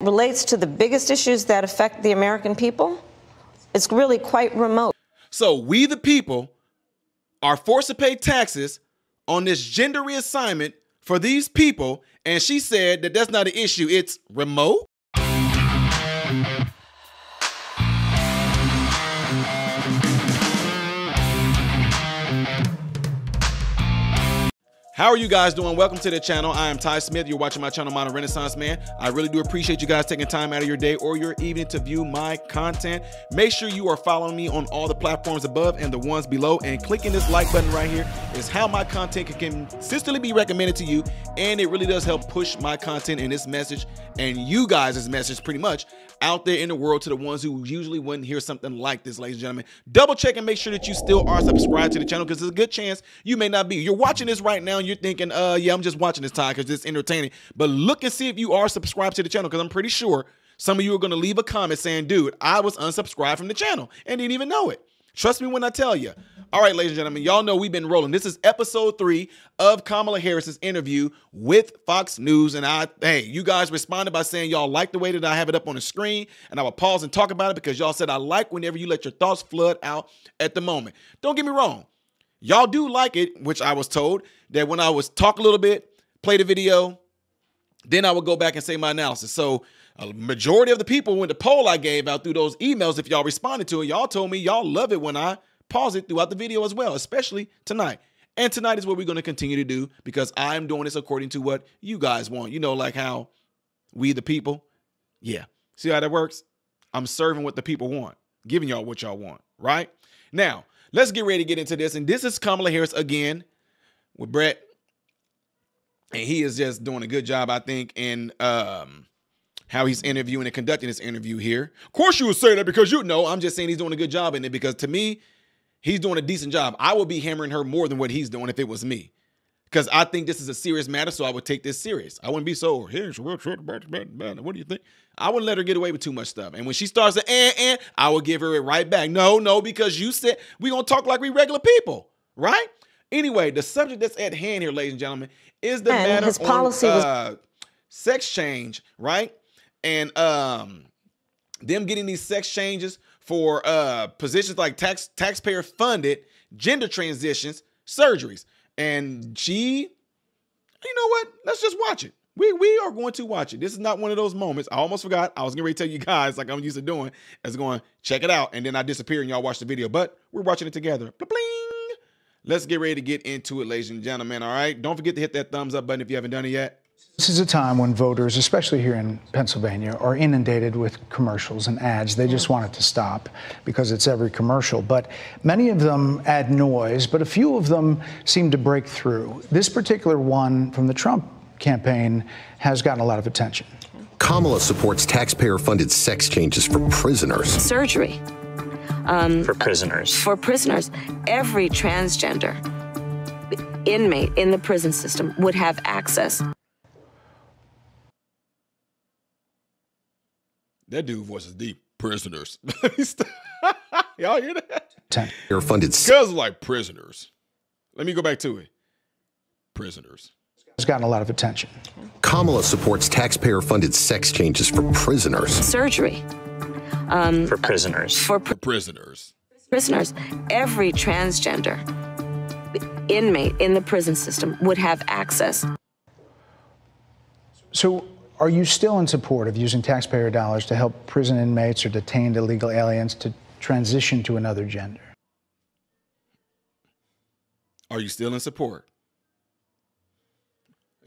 Relates to the biggest issues that affect the American people, it's really quite remote. So we the people are forced to pay taxes on this gender reassignment for these people, and she said that that's not an issue, it's remote. How are you guys doing? Welcome to the channel. I am Ty Smith. You're watching my channel, Modern Renaissance Man. I really do appreciate you guys taking time out of your day or your evening to view my content. Make sure you are following me on all the platforms above and the ones below, and clicking this like button right here is how my content can consistently be recommended to you, and it really does help push my content and this message and you guys' message pretty much out there in the world to the ones who usually wouldn't hear something like this, ladies and gentlemen. Double check and make sure that you still are subscribed to the channel, because there's a good chance you may not be. You're watching this right now and you're thinking, yeah, I'm just watching this time because it's entertaining. But look and see if you are subscribed to the channel, because I'm pretty sure some of you are going to leave a comment saying, dude, I was unsubscribed from the channel and didn't even know it. Trust me when I tell you. All right, ladies and gentlemen, y'all know we've been rolling. This is episode 3 of Kamala Harris's interview with Fox News. And hey, you guys responded by saying y'all like the way that I have it up on the screen, and I will pause and talk about it because y'all said I like whenever you let your thoughts flood out at the moment. Don't get me wrong. Y'all do like it, which I was told that when I was talk a little bit, play the video, then I would go back and say my analysis. So a majority of the people, when the poll I gave out through those emails, if y'all responded to it, y'all told me y'all love it when I pause it throughout the video as well, especially tonight. And tonight is what we're going to continue to do, because I'm doing this according to what you guys want. You know, like how we the people, yeah. See how that works? I'm serving what the people want, giving y'all what y'all want, right? Now, let's get ready to get into this. And this is Kamala Harris again with Brett. And he is just doing a good job, I think, in how he's interviewing and conducting this interview here. Of course you would say that because you know, I'm just saying he's doing a good job in it, because to me, he's doing a decent job. I would be hammering her more than what he's doing if it was me, because I think this is a serious matter, so I would take this serious. I wouldn't be so, here's what do you think? I wouldn't let her get away with too much stuff. And when she starts to I would give her it right back. No, because you said we're going to talk like we regular people, right? Anyway, the subject that's at hand here, ladies and gentlemen, is the matter his policy on sex change, right? And them getting these sex changes for positions like taxpayer funded gender transitions surgeries. And you know what? Let's just watch it. We are going to watch it. This is not one of those moments. I almost forgot. I was getting ready to tell you guys, like I'm used to doing, as going, check it out. And then I disappear and y'all watch the video, but we're watching it together. Bling. Let's get ready to get into it, ladies and gentlemen. All right. Don't forget to hit that thumbs up button if you haven't done it yet. This is a time when voters, especially here in Pennsylvania, are inundated with commercials and ads. They just want it to stop because it's every commercial. But many of them add noise, but a few of them seem to break through. This particular one from the Trump campaign has gotten a lot of attention. Kamala supports taxpayer-funded sex changes for prisoners. Surgery. For prisoners. For prisoners. Every transgender inmate in the prison system would have access. That dude voice is deep. Prisoners. Y'all hear that? Taxpayer-funded. Because like prisoners. Let me go back to it. Prisoners. It's gotten a lot of attention. Kamala supports taxpayer-funded sex changes for prisoners. Surgery. For prisoners. For prisoners. Prisoners. Every transgender inmate in the prison system would have access. So are you still in support of using taxpayer dollars to help prison inmates or detained illegal aliens to transition to another gender? Are you still in support?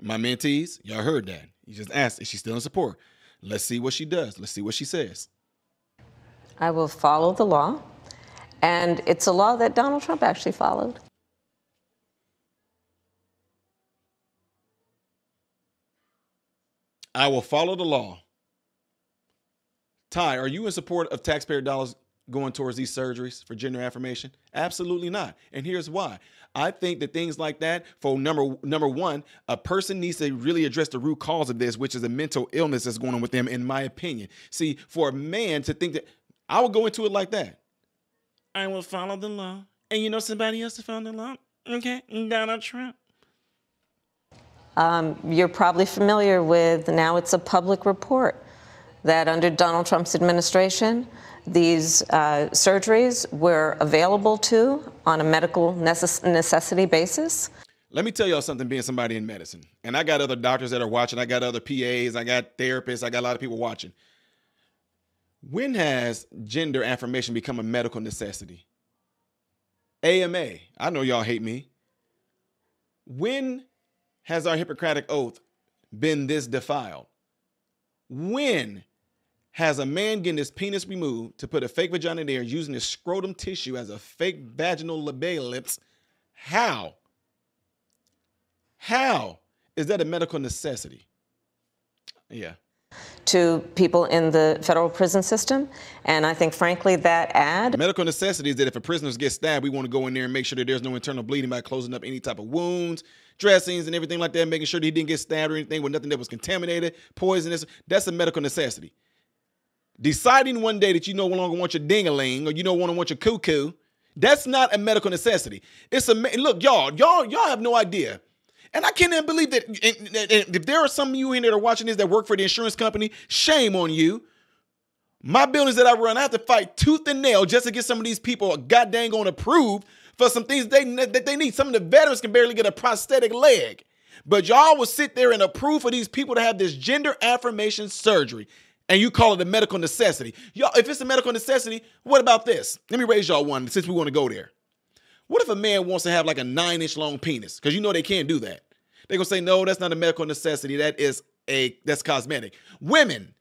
My mentees, y'all heard that. You just asked, is she still in support? Let's see what she does. Let's see what she says. I will follow the law, and it's a law that Donald Trump actually followed. I will follow the law. Ty, are you in support of taxpayer dollars going towards these surgeries for gender affirmation? Absolutely not. And here's why. I think that things like that, for number one, a person needs to really address the root cause of this, which is a mental illness that's going on with them, in my opinion. See, for a man to think that, I would go into it like that. I will follow the law. And you know somebody else to follow the law? Okay, Donald Trump. You're probably familiar with, now it's a public report, that under Donald Trump's administration, these surgeries were available to on a medical necessity basis. Let me tell y'all something, being somebody in medicine. And I got other doctors that are watching. I got other PAs. I got therapists. I got a lot of people watching. When has gender affirmation become a medical necessity? AMA. I know y'all hate me. When has our Hippocratic Oath been this defiled? When has a man getting his penis removed to put a fake vagina there using his scrotum tissue as a fake vaginal labellus? How? How is that a medical necessity? Yeah. To people in the federal prison system. And I think, frankly, that ad. Medical necessity is that if a prisoner gets stabbed, we want to go in there and make sure that there's no internal bleeding by closing up any type of wounds, dressings, and everything like that, making sure that he didn't get stabbed or anything with nothing that was contaminated, poisonous. That's a medical necessity. Deciding one day that you no longer want your ding-a-ling or you don't want your cuckoo, that's not a medical necessity. It's a look, y'all have no idea. And I can't even believe that if there are some of you in there that are watching this that work for the insurance company, shame on you. My buildings that I run, I have to fight tooth and nail just to get some of these people god dang on approved for some things that they need. Some of the veterans can barely get a prosthetic leg. But y'all will sit there and approve for these people to have this gender affirmation surgery. And you call it a medical necessity. Y'all, if it's a medical necessity, what about this? Let me raise y'all one since we want to go there. What if a man wants to have like a 9-inch long penis? Because you know they can't do that. They're going to say, no, that's not a medical necessity. That's cosmetic. Women,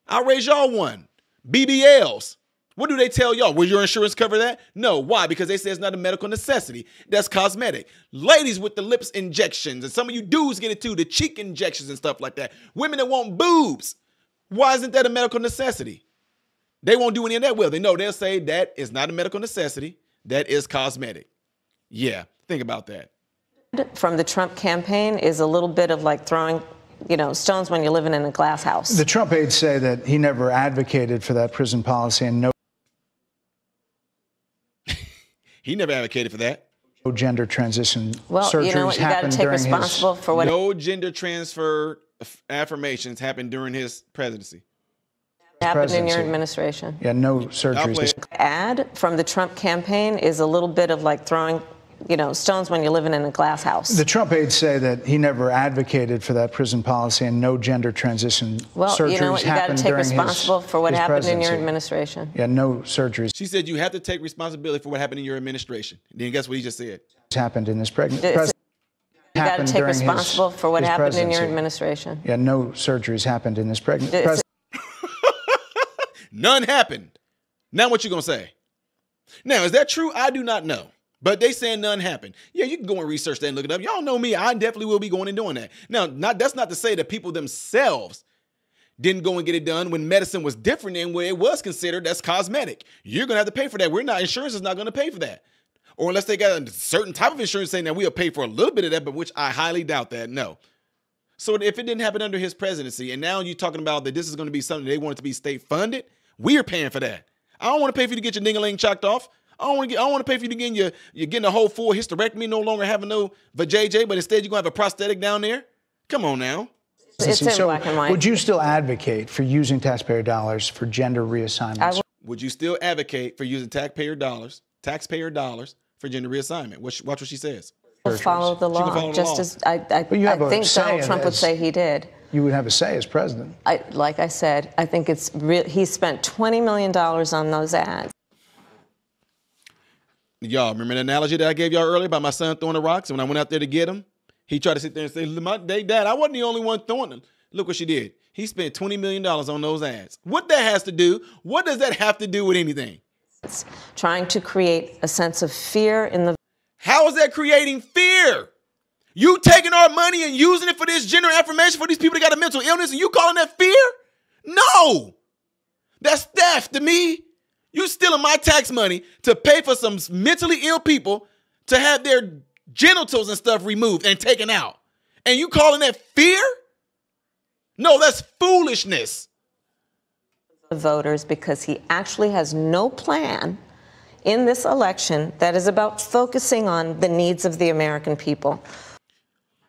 I'll raise y'all one. BBLs. What do they tell y'all? Will your insurance cover that? No. Why? Because they say it's not a medical necessity. That's cosmetic. Ladies with the lips injections, and some of you dudes get it too, the cheek injections and stuff like that. Women that want boobs. Why isn't that a medical necessity? They won't do any of that, will they? No, they'll say that is not a medical necessity. That is cosmetic. Yeah, think about that. From the Trump campaign is a little bit of like throwing, stones when you're living in a glass house. The Trump aides say that he never advocated for that prison policy and no he never advocated for that. No gender transition well, surgeries you know what? You got to take responsible for what. No gender transfer affirmations happened during his presidency. Happened in your administration. Yeah, no surgeries. Ad from the Trump campaign is a little bit of like throwing, stones when you're living in a glass house. The Trump aides say that he never advocated for that prison policy and no gender transition surgeries you know what? You got to take responsible for what happened presidency. In your administration. Yeah, no surgeries. She said you have to take responsibility for what happened in your administration. Then guess what he just said? Happened in this pregnancy. You got to take responsible for what happened in your administration. Yeah, no surgeries happened in this pregnancy. None happened. Now what you gonna say? Now, is that true? I do not know. But they saying none happened. Yeah, you can go and research that and look it up. Y'all know me. I definitely will be going and doing that. Now, that's not to say that people themselves didn't go and get it done when medicine was different and where it was considered that's cosmetic. You're gonna have to pay for that. Insurance is not gonna pay for that. Or unless they got a certain type of insurance saying that we'll pay for a little bit of that, but which I highly doubt that. No. So if it didn't happen under his presidency, and now you're talking about that this is going to be something they want it to be state funded, we are paying for that. I don't want to pay for you to get your ding-a-ling chopped off. I don't want to pay for you to get you're getting a whole full hysterectomy, no longer having no vajayjay, but instead you're going to have a prosthetic down there. Come on now. It's in black and white. Would you still advocate for using taxpayer dollars for gender reassignments? Would you still advocate for using taxpayer dollars for gender reassignment? Watch what she says. Follow the law, just as I think Donald Trump would say he did. You would have a say as president. Like I said, I think it's he spent $20 million on those ads. Y'all remember the analogy that I gave y'all earlier about my son throwing the rocks? And when I went out there to get him, he tried to sit there and say, Dad, I wasn't the only one throwing them. Look what she did. He spent $20 million on those ads. What that has to do, what does that have to do with anything? It's trying to create a sense of fear in the. How is that creating fear? You taking our money and using it for this gender affirmation for these people that got a mental illness and you calling that fear? No. That's theft to me. You stealing my tax money to pay for some mentally ill people to have their genitals and stuff removed and taken out. And you calling that fear? No, that's foolishness. The voters, because he actually has no plan in this election that is about focusing on the needs of the American people.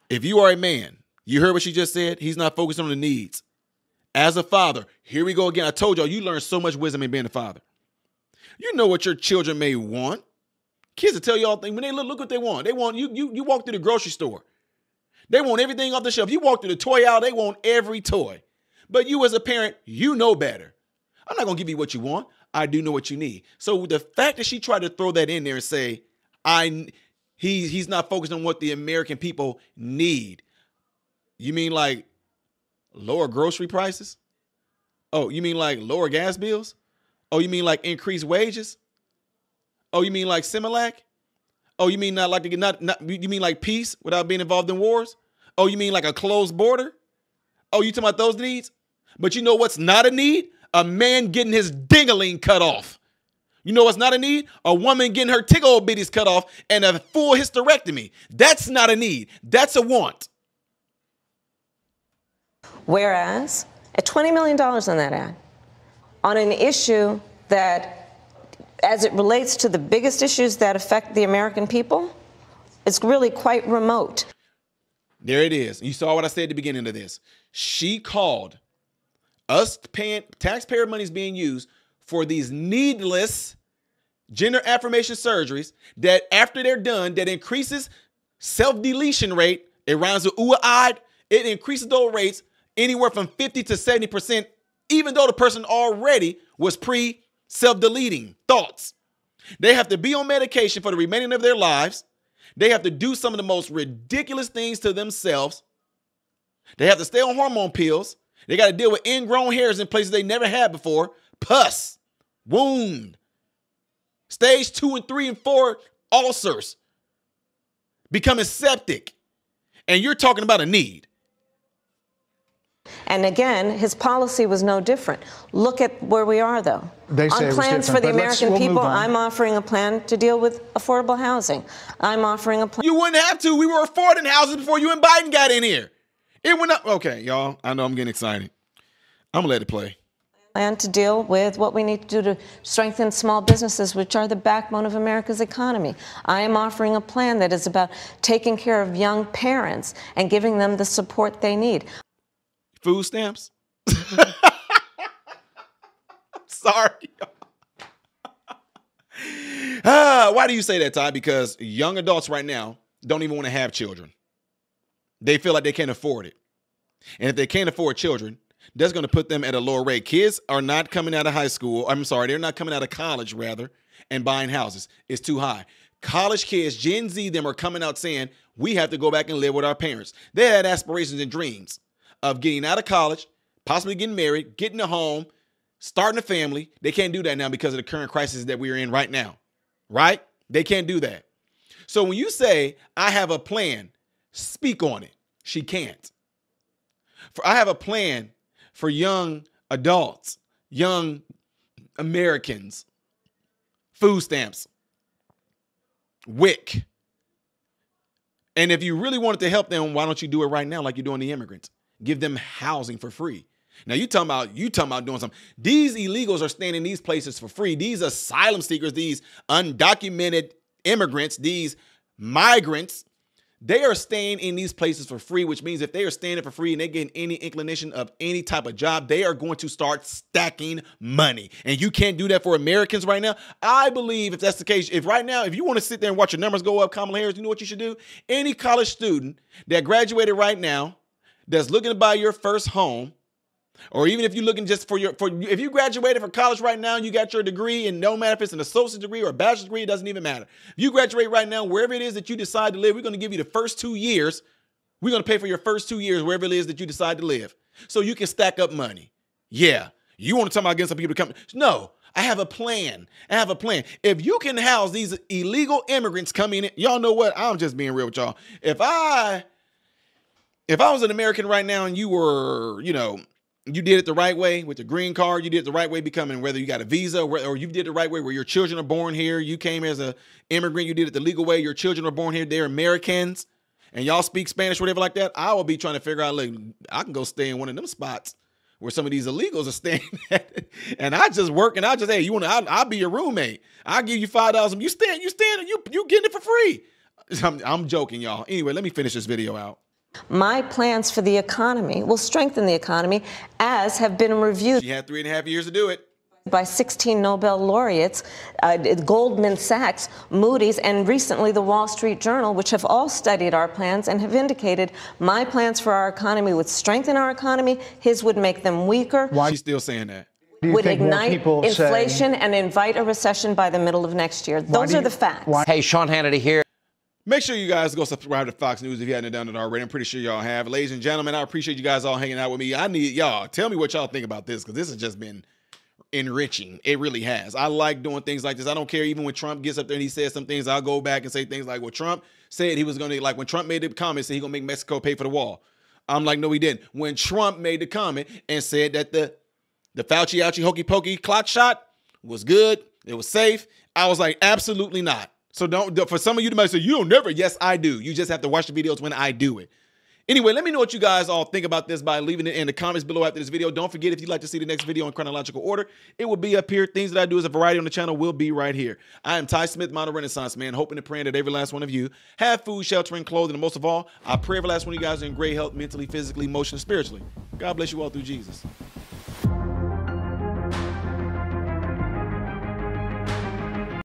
If you are a man, you heard what she just said? He's not focused on the needs. As a father, here we go again. I told y'all, you learn so much wisdom in being a father. You know what your children may want. Kids will tell you all things. When they look what they want. They want you walk through the grocery store. They want everything off the shelf. You walk through the toy aisle, they want every toy. But you as a parent, you know better. I'm not going to give you what you want. I do know what you need. So the fact that she tried to throw that in there and say, he's not focused on what the American people need. You mean like lower grocery prices? Oh, you mean like lower gas bills? Oh, you mean like increased wages? Oh, you mean like Similac? Oh, you mean not you mean like peace without being involved in wars? Oh, you mean like a closed border? Oh, you talking about those needs? But you know what's not a need? A man getting his ding-a-ling cut off. You know what's not a need? A woman getting her tickle bitties cut off and a full hysterectomy. That's not a need. That's a want. Whereas, at $20 million on that ad, on an issue that, as it relates to the biggest issues that affect the American people, it's really quite remote. There it is. You saw what I said at the beginning of this. She called us paying taxpayer money is being used for these needless gender affirmation surgeries that after they're done, that increases self-deletion rate. It rhymes with ooh-eyed. It increases those rates anywhere from 50 to 70%, even though the person already was pre-self-deleting thoughts. They have to be on medication for the remaining of their lives. They have to do some of the most ridiculous things to themselves. They have to stay on hormone pills. They got to deal with ingrown hairs in places they never had before. Pus, wound, stage 2 and 3 and 4 ulcers, becoming septic. And you're talking about a need. And again, his policy was no different. Look at where we are, though. They say on plans for the American people, I'm offering a plan to deal with affordable housing. I'm offering a plan. You wouldn't have to. We were affording houses before you and Biden got in here. It went up. Okay, y'all, I know I'm getting excited. I'm going to let it play. Plan to deal with what we need to do to strengthen small businesses, which are the backbone of America's economy. I am offering a plan that is about taking care of young parents and giving them the support they need. Food stamps? Sorry. Why do you say that, Ty? Because young adults right now don't even want to have children. They feel like they can't afford it. And if they can't afford children, that's going to put them at a lower rate. Kids are not coming out of high school. I'm sorry, they're not coming out of college, rather, and buying houses. It's too high. College kids, Gen Z, them are coming out saying, we have to go back and live with our parents. They had aspirations and dreams of getting out of college, possibly getting married, getting a home, starting a family. They can't do that now because of the current crisis that we're in right now, right? They can't do that. So when you say, I have a plan, speak on it. She can't. I have a plan for young adults, young Americans, food stamps, WIC. And if you really wanted to help them, why don't you do it right now like you're doing the immigrants? Give them housing for free. Now you talking about doing something. These illegals are staying in these places for free. These asylum seekers, these undocumented immigrants, these migrants, they are staying in these places for free, which means if they are staying there for free and they get any inclination of any type of job, they are going to start stacking money. And you can't do that for Americans right now. I believe if that's the case, if right now, if you want to sit there and watch your numbers go up, Kamala Harris, you know what you should do? Any college student that graduated right now, that's looking to buy your first home, or even if you're looking just if you graduated from college right now, you got your degree, and no matter if it's an associate degree or a bachelor's degree, it doesn't even matter. If you graduate right now, wherever it is that you decide to live, we're going to give you the first 2 years. We're going to pay for your first 2 years, wherever it is that you decide to live, so you can stack up money. Yeah. You want to talk about getting some people to come? No. I have a plan. If you can house these illegal immigrants coming in, y'all know what? I'm just being real with y'all. If I was an American right now and you were, you did it the right way with the green card, you did it the right way becoming, whether you got a visa or you did it the right way where your children are born here, you came as an immigrant, you did it the legal way, your children are born here, they're Americans, and y'all speak Spanish, whatever like that, I will be trying to figure out, look, I can go stay in one of them spots where some of these illegals are staying at, and I just work and hey, I'll be your roommate. I'll give you $5. You getting it for free. I'm joking, y'all. Anyway, let me finish this video out. My plans for the economy will strengthen the economy, as have been reviewed. She had 3.5 years to do it. By 16 Nobel laureates, Goldman Sachs, Moody's, and recently the Wall Street Journal, which have all studied our plans and have indicated my plans for our economy would strengthen our economy, his would make them weaker. Why She's still saying that. Would ignite inflation and invite a recession by the middle of next year. Those are the facts. Hey, Sean Hannity here. Make sure you guys go subscribe to Fox News if you hadn't done it already. I'm pretty sure y'all have. Ladies and gentlemen, I appreciate you guys all hanging out with me. I need y'all. Tell me what y'all think about this, because this has just been enriching. It really has. I like doing things like this. I don't care. Even when Trump gets up there and he says some things, I'll go back and say things like, well, Trump said he was going to, like when Trump made the comment, said he going to make Mexico pay for the wall. I'm like, no, he didn't. When Trump made the comment and said that the Fauci, ouchie, hokey pokey clock shot was good, it was safe, I was like, absolutely not. So don't, for some of you that might say, you don't never. Yes, I do. You just have to watch the videos when I do it. Anyway, let me know what you guys all think about this by leaving it in the comments below after this video. Don't forget, if you'd like to see the next video in chronological order, it will be up here. Things that I do as a variety on the channel will be right here. I am Ty Smith, model Renaissance man, hoping and praying that every last one of you have food, shelter, and clothing. And most of all, I pray every last one of you guys are in great health, mentally, physically, emotionally, spiritually. God bless you all through Jesus.